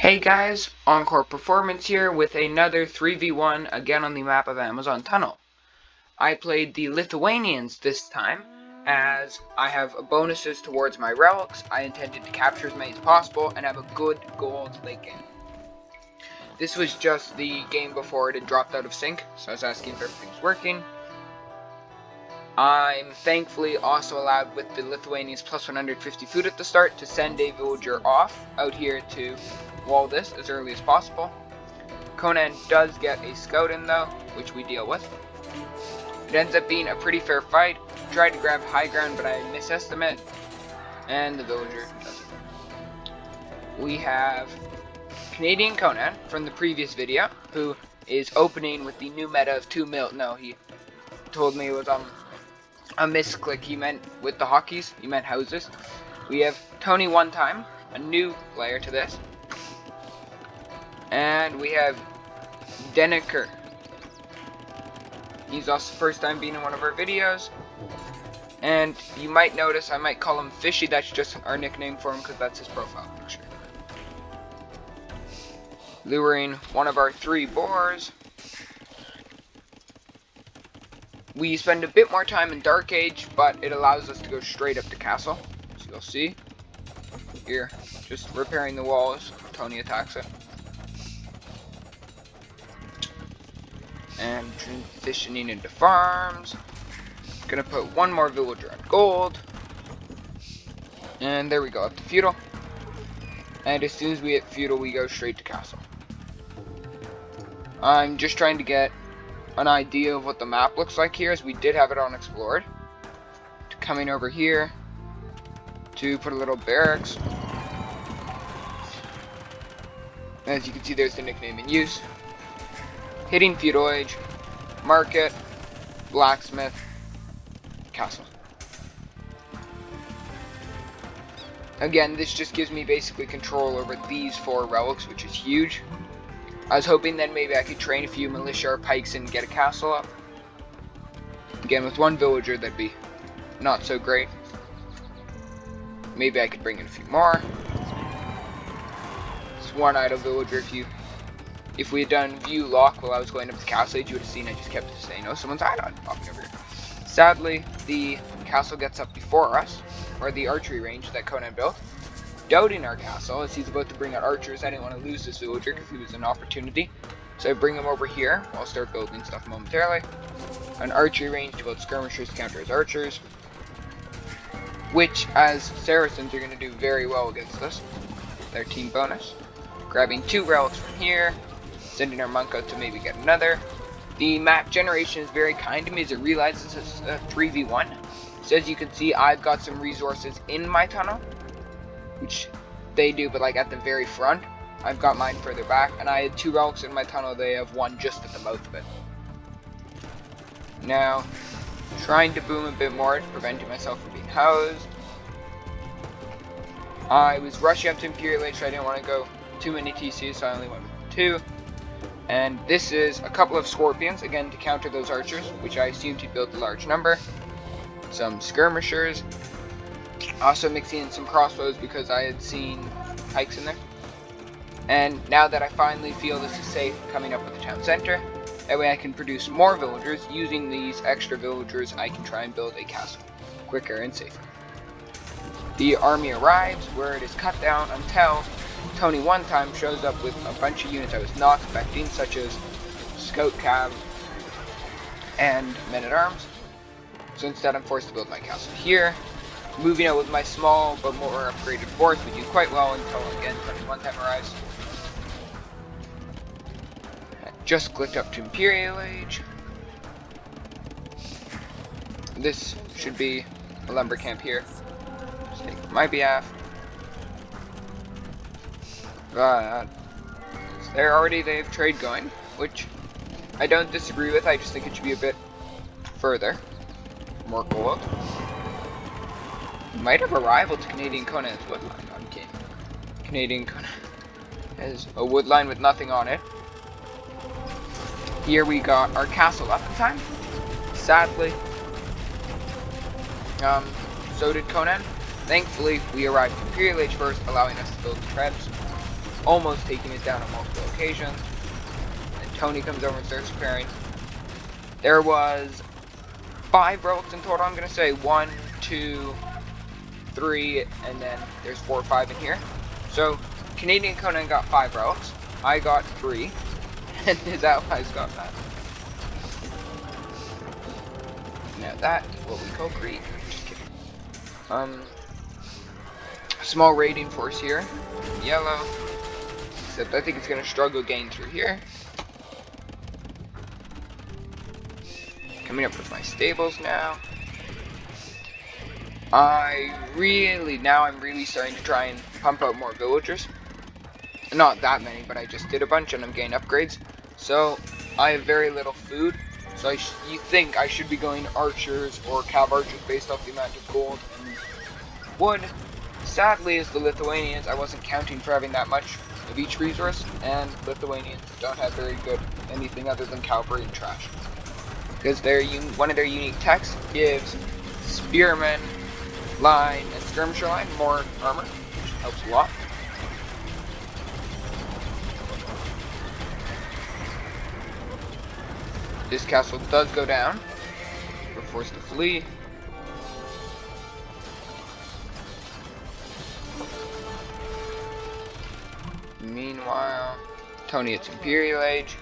Hey guys, Encore Performance here with another 3v1 again on the map of Amazon Tunnel. I played the Lithuanians this time, as I have bonuses towards my relics. I intended to capture as many as possible and have a good gold late game. This was just the game before it had dropped out of sync, so I was asking if everything's working. I'm thankfully also allowed with the Lithuanians plus 150 food at the start to send a villager off out here to wall this as early as possible. Conan does get a scout in though, which we deal with. It ends up being a pretty fair fight. Tried to grab high ground, but I misestimate, and the villager does it. We have Canadian Conan from the previous video, who is opening with the new meta of 2 mil. No, he told me it was a misclick. He meant with the hockeys, he meant houses. We have Tony One Time, a new player to this. And we have Deniker. He's also first time being in one of our videos. And you might notice I might call him Fishy. That's just our nickname for him because that's his profile picture. Luring one of our 3 boars. We spend a bit more time in Dark Age, but it allows us to go straight up to castle. So you'll see. Here, just repairing the walls. Tony attacks it. And transitioning into farms. Gonna put one more villager on gold. And there we go, up to feudal. And as soon as we hit feudal, we go straight to castle. I'm just trying to get an idea of what the map looks like here, as we did have it unexplored. Coming over here to put a little barracks. As you can see, there's the nickname in use. Hitting feudal age, market, blacksmith, castle. Again, this just gives me basically control over these 4 relics, which is huge. I was hoping then maybe I could train a few militia or pikes and get a castle up. Again, with 1 villager, that'd be not so great. Maybe I could bring in a few more. It's 1 idle villager. If we had done view lock while I was going up to castle age, you would have seen I just kept saying, oh, someone's idle, popping over here. Sadly, the castle gets up before us, or the archery range that Conan built. Doubting our castle, as he's about to bring out archers. I didn't want to lose this villager because he was an opportunity. So I bring him over here. I'll start building stuff momentarily. An archery range to build skirmishers to counter his archers. Which, as Saracens, are going to do very well against us. Their team bonus. Grabbing 2 relics from here. Sending our monk out to maybe get another. The map generation is very kind to me as it realizes it's a 3v1. So as you can see, I've got some resources in my tunnel, which they do, but like at the very front. I've got mine further back, and I had 2 relics in my tunnel. They have 1 just at the mouth of it. Now, trying to boom a bit more, preventing myself from being housed. I was rushing up to Imperial Age, so I didn't want to go too many TCs, so I only went with 2. And this is a couple of scorpions, again to counter those archers, which I assumed he'd build a large number. Some skirmishers. Also mixing in some crossbows because I had seen pikes in there. And now that I finally feel this is safe, coming up with the town center. That way I can produce more villagers. Using these extra villagers, I can try and build a castle quicker and safer. The army arrives, where it is cut down until Tony One Time shows up with a bunch of units I was not expecting, such as scout cav and men-at-arms. So instead I'm forced to build my castle here. Moving out with my small but more upgraded force, we do quite well until again Tony One Time arrives. Just clicked up to Imperial Age. This should be a lumber camp here. Just take my behalf. But they have trade going, which I don't disagree with. I just think it should be a bit further. More gold. Might have a rival to Canadian Conan's woodline on game. Canadian Conan has a woodline with nothing on it. Here we got our castle up in time. Sadly, so did Conan. Thankfully, we arrived at Imperial Age first, allowing us to build the trebs. almost taking it down on multiple occasions. And Tony comes over and starts preparing. There was 5 relics in total, I'm going to say. 1, 2, 3, and then there's 4 or 5 in here. So, Canadian Conan got 5 relics. I got 3. And his allies got that. Now that is what we call greed. Just kidding. Small raiding force here. Yellow. Except I think it's going to struggle getting through here. Coming up with my stables now. I'm really starting to try and pump out more villagers. Not that many, but I just did a bunch and I'm getting upgrades. So, I have very little food. So you think I should be going archers or cav archers based off the amount of gold and wood. Sadly, as the Lithuanians, I wasn't counting for having that much of each resource, and Lithuanians don't have very good anything other than cavalry and trash. Because one of their unique techs gives spearmen, line, and skirmisher line more armor, which helps a lot. This castle does go down. We're forced to flee. Meanwhile, Tony, it's Imperial Age.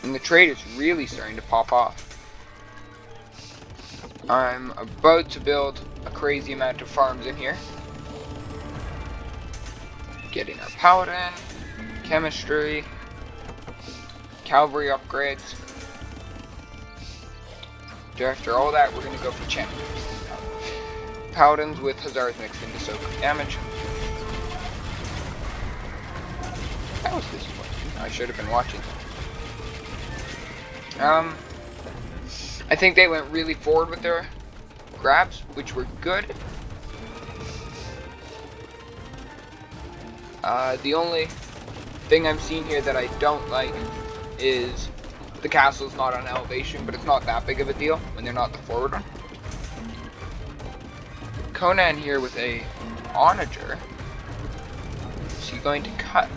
And the trade is really starting to pop off. I'm about to build a crazy amount of farms in here. Getting our paladin, chemistry, cavalry upgrades. After all that, we're going to go for champions. Paladins with Hussars mixed into soak damage. That was disappointing. I should have been watching. I think they went really forward with their grabs, which were good. The only thing I'm seeing here that I don't like is the castle's not on elevation, but it's not that big of a deal when they're not the forward one. Conan here with a Onager. Is he going to cut?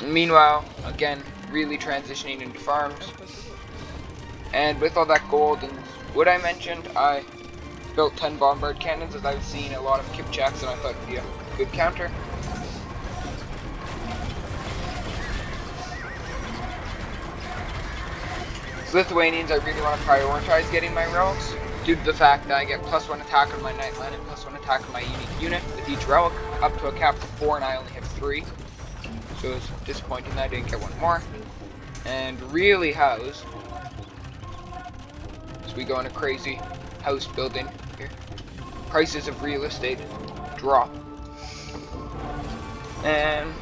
Meanwhile, again, really transitioning into farms. And with all that gold and wood I mentioned, I built 10 bombard cannons as I was seeing a lot of Kipchaks and I thought it would be a good counter. As Lithuanians, I really want to prioritize getting my relics due to the fact that I get +1 attack on my Knightland and +1 attack on my unique unit with each relic up to a cap of 4, and I only have 3. So it's disappointing that I didn't get one more. And really house. So we go on a crazy house building here. Prices of real estate drop. And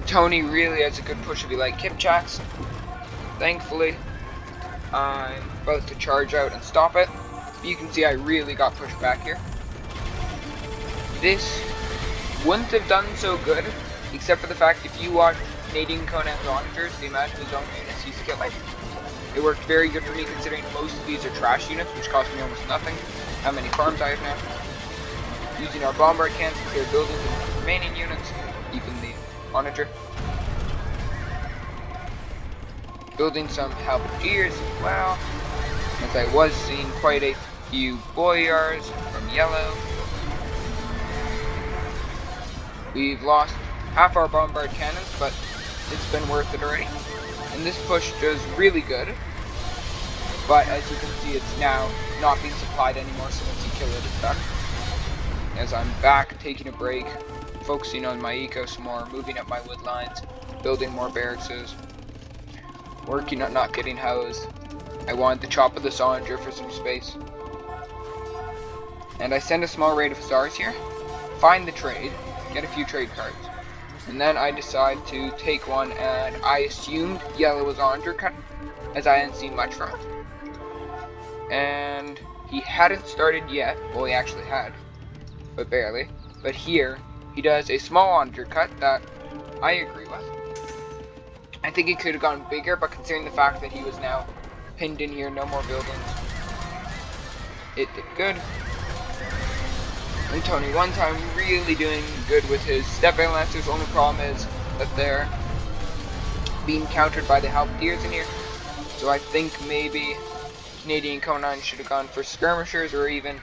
Tony really has a good push if you like Kipchaks. Thankfully, I'm about to charge out and stop it. You can see I really got pushed back here. This wouldn't have done so good, except for the fact if you watch Canadian Conan's Onagers, the amount of his own units he's killing. It worked very good for me considering most of these are trash units, which cost me almost nothing. How many farms I have now. Using our bombard cans to clear buildings and the remaining units, even the Onager. Building some halberdiers as well, as I was seeing quite a few boyars from yellow. We've lost half our bombard cannons, but it's been worth it already. And this push does really good, but as you can see, it's now not being supplied anymore, so once you kill it, it's done. As I'm back, taking a break, focusing on my eco some more, moving up my wood lines, building more barracks, working on not getting housed. I wanted the chop of the Onager for some space. And I send a small raid of Hussars here, find the trade, get a few trade cards. And then I decide to take one, and I assumed yellow was Onager cut, as I hadn't seen much from it. And he hadn't started yet, well he actually had, but barely. But here, he does a small Onager cut that I agree with. I think it could have gone bigger, but considering the fact that he was now pinned in here, no more buildings, it did good. And Tony one time really doing good with his step-in lancers. Only problem is that they're being countered by the halberdiers in here. So I think maybe Canadian Conan should have gone for skirmishers, or even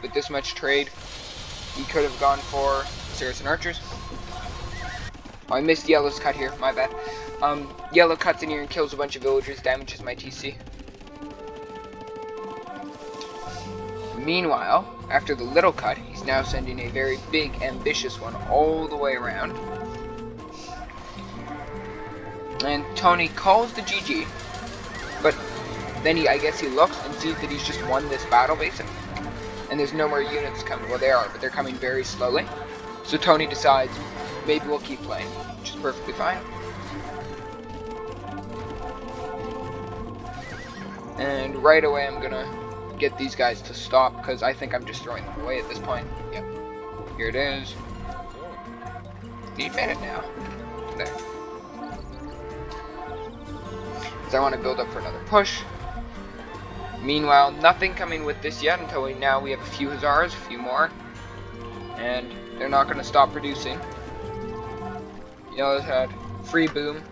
with this much trade, he could have gone for Saracen archers. Oh, I missed Yellow's cut here, my bad. Yellow cuts in here and kills a bunch of villagers, damages my TC. Meanwhile, after the little cut, he's now sending a very big, ambitious one all the way around. And Tony calls the GG, but then I guess he looks and sees that he's just won this battle, basically. And there's no more units coming. Well, they are, but they're coming very slowly. So Tony decides, maybe we'll keep playing, which is perfectly fine. And right away I'm gonna get these guys to stop, because I think I'm just throwing them away at this point. Yep. Here it is. He made it now. There. So I want to build up for another push. Meanwhile, nothing coming with this yet until now we have a few Hussars, a few more. And they're not going to stop producing. Yellow's had free boom.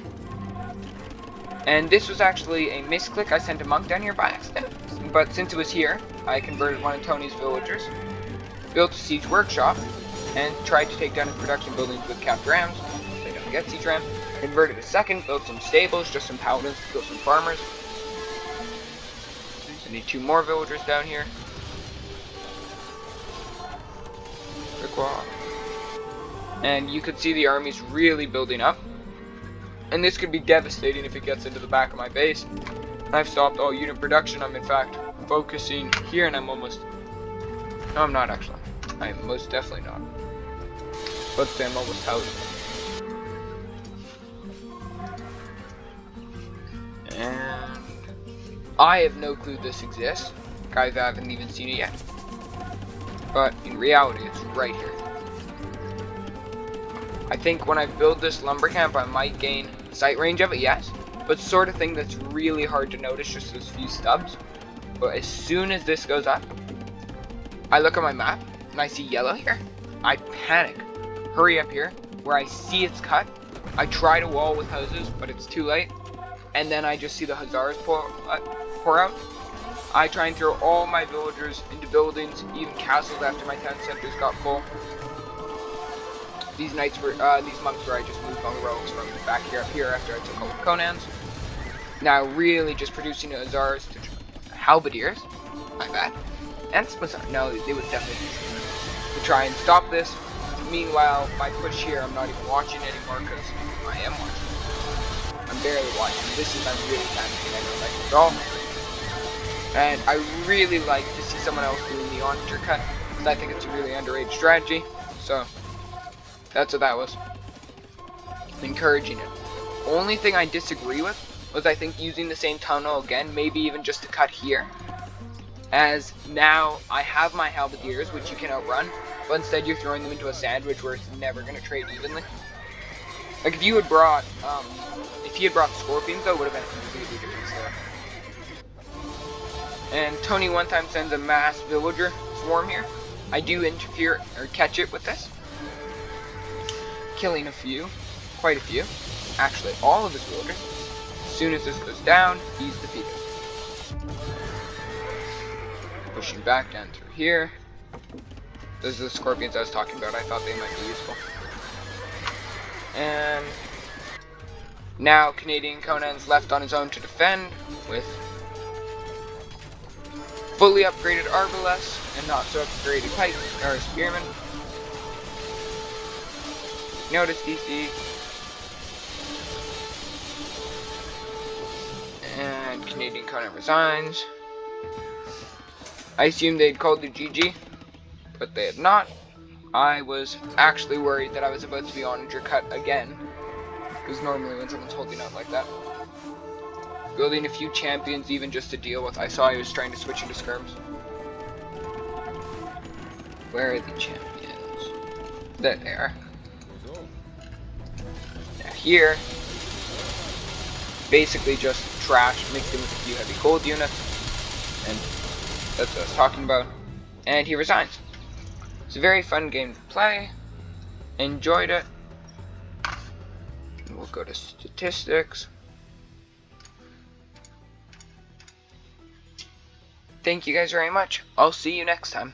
And this was actually a misclick. I sent a monk down here by accident. But since it was here, I converted one of Tony's villagers, built a siege workshop, and tried to take down his production buildings with capped rams. They don't get siege ram. Converted a second, built some stables, just some paladins to kill some farmers. I need 2 more villagers down here. And you could see the army's really building up. And this could be devastating if it gets into the back of my base. I've stopped all unit production. I'm in fact focusing here, and I'm almost... No, I'm not actually. I'm most definitely not. Let's say I'm almost out. And I have no clue this exists. Guys, I haven't even seen it yet. But in reality, it's right here. I think when I build this lumber camp, I might gain sight range of it, yes. But sort of thing that's really hard to notice, just those few stubs. But as soon as this goes up, I look at my map and I see yellow here. I panic. Hurry up here, where I see it's cut. I try to wall with houses, but it's too late. And then I just see the Hussars pour out. I try and throw all my villagers into buildings, even castles after my town centers got full. These knights were, these monks were I just moved on the rogues from back here up here after I took all the Conans. Now really just producing Hussars to halberdiers, my bad. And no, they would definitely to try and stop this. Meanwhile, my push here, I'm not even watching anymore because I am watching. I'm barely watching. This is, I'm really panicking. I don't like it at all. And I really like to see someone else doing the Onager cut, because I think it's a really underrated strategy. So, that's what that was. Encouraging it. Only thing I disagree with was I think using the same tunnel again, maybe even just to cut here. As now I have my halberdiers, which you can outrun, but instead you're throwing them into a sandwich where it's never going to trade evenly. Like if you had brought, if he had brought scorpions though, it would have been a completely different story. And Tony one time sends a mass villager swarm here. I do interfere, or catch it with this. Killing a few, quite a few. Actually, all of his villagers. As soon as this goes down, he's defeated. Pushing back down through here. Those are the scorpions I was talking about. I thought they might be useful. And now Canadian Conan's left on his own to defend with fully upgraded arbalest and not so upgraded pike or spearmen. Notice DC. And Canadian Conan resigns. I assumed they'd called the GG, but they had not. I was actually worried that I was about to be Onager cut again, because normally when someone's holding out like that. Building a few champions even just to deal with. I saw he was trying to switch into skirms. Where are the champions? There they are. Now here, basically just trash mixed in with a few heavy gold units, and that's what I was talking about. And he resigns. It's a very fun game to play. Enjoyed it. We'll go to statistics. Thank you guys very much. I'll see you next time.